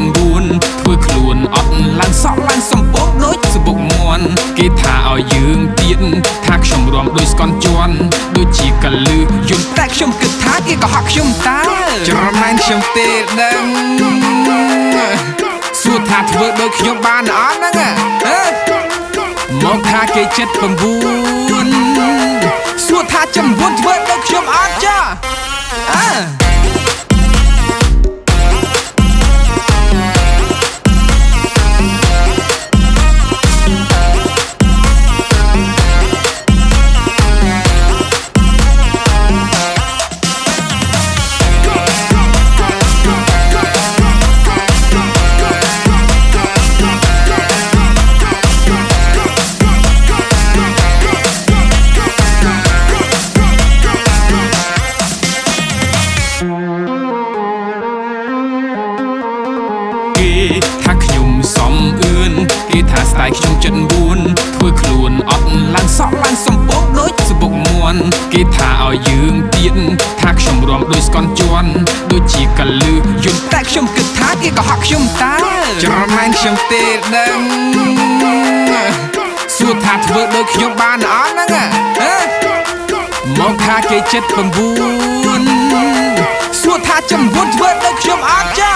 4ធ្វើខ្លួនអត់ឡើងសក់ឡើងសំពកដូចសបុកមន់គេថាឲ្យយើងទៀតថាខ្ញុំរំដូចស្កន់ជន់ដូចជាកលឺយំតែខ្ញុំគិតថាគេក៏ហក់ខ្ញុំតើច្រណែនខ្ញុំទេដឹងសួរថាធ្វើដូចខ្ញុំបានអត់ហ្នឹងមកថាគេចិត្ត9សួរថាចំនួនធ្វើដូចខ្ញុំអត់ចាថាខ្ញុំសំអឿនគេថាស្ទាយខ្ញុំចិត្ត9ធ្វើខ្លួនអត់ឡើងសក់ឡើងសំពកដូចសបុកមន់គេថាឲ្យយើងទៀតថាខ្ញុំរំដូចស្កន់ជន់ដូចជាកលឺយំតែខ្ញុំគិតថាគេក៏ហក់ខ្ញុំតើច្រណែនខ្ញុំទេដឹងសួរថាធ្វើដូចខ្ញុំបានអត់ហ្នឹងមកថាគេចិត្ត9សួរថាចំនួនធ្វើដូចខ្ញុំអត់ចា